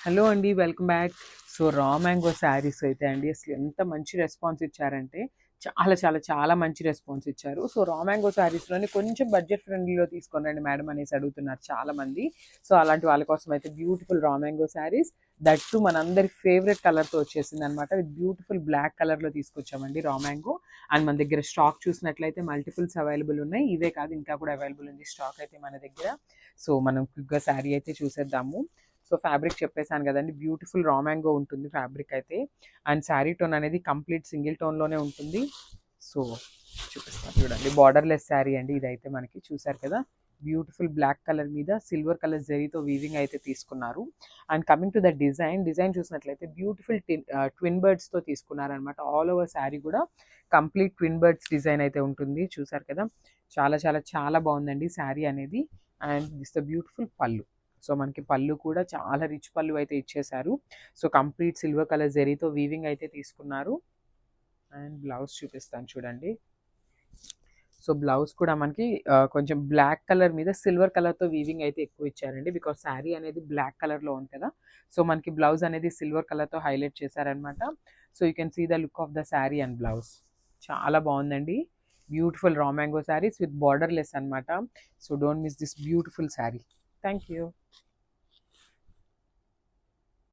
Hello అండి. Welcome back. So, రా mango saris అయితే అండి అసలు ఎంత మంచి రెస్పాన్స్ ఇచ్చారంటే చాలా మంచి రెస్పాన్స్ ఇచ్చారు. సో, రా మ్యాంగో శారీస్‌లోని కొంచెం బడ్జెట్ ఫ్రెండ్లీలో తీసుకోనండి మేడం అనేసి అడుగుతున్నారు చాలామంది. సో, అలాంటి వాళ్ళ కోసం అయితే beautiful raw mango saris that two మనందరి ఫేవరెట్ కలర్‌తో వచ్చేసిందనమాట. విత్ బ్యూటిఫుల్ బ్లాక్ కలర్‌లో తీసుకొచ్చామండి రా మ్యాంగో. అండ్ మన దగ్గర స్టాక్ చూసినట్లయితే మల్టిపుల్స్ అవైలబుల్ ఉన్నాయి. ఇవే కాదు ఇంకా కూడా అవైలబుల్ ఉంది స్టాక్ అయితే మన దగ్గర. సో, మనం క్విక్‌గా శారీ అయితే చూసేద్దాము. సో ఫ్యాబ్రిక్ చెప్పేసాను కదండి, బ్యూటిఫుల్ రా మ్యాంగో ఉంటుంది ఫ్యాబ్రిక్ అయితే. అండ్ శారీ టోన్ అనేది కంప్లీట్ సింగిల్ టోన్లోనే ఉంటుంది. సో చూపిస్తాను చూడండి, బార్డర్లెస్ శారీ అండి ఇదైతే. మనకి చూసారు కదా, బ్యూటిఫుల్ బ్లాక్ కలర్ మీద సిల్వర్ కలర్ జరీతో వీవింగ్ అయితే తీసుకున్నారు. And coming to the design చూసినట్లయితే బ్యూటిఫుల్ ట్విన్ బర్డ్స్తో తీసుకున్నారనమాట. ఆల్ ఓవర్ శారీ కూడా కంప్లీట్ ట్విన్ బర్డ్స్ డిజైన్ అయితే ఉంటుంది. చూసారు కదా, చాలా బాగుందండి శారీ అనేది. అండ్ దిస్ ద బ్యూటిఫుల్ పళ్ళు. సో మనకి పళ్ళు కూడా చాలా రిచ్ పళ్ళు అయితే ఇచ్చేసారు. సో కంప్లీట్ సిల్వర్ కలర్ జరీతో వీవింగ్ అయితే తీసుకున్నారు. అండ్ బ్లౌజ్ చూపిస్తాను చూడండి. సో బ్లౌజ్ కూడా మనకి కొంచెం బ్లాక్ కలర్ మీద సిల్వర్ కలర్తో వీవింగ్ అయితే ఎక్కువ ఇచ్చారండి. బికాస్ శారీ అనేది బ్లాక్ కలర్లో ఉంది కదా, సో మనకి బ్లౌజ్ అనేది సిల్వర్ కలర్తో హైలైట్ చేశారనమాట. So you can see the look of the sari and blouse. చాలా బాగుందండి. Beautiful raw mango saris with borderless అనమాట. So don't miss this beautiful sari. Thank you.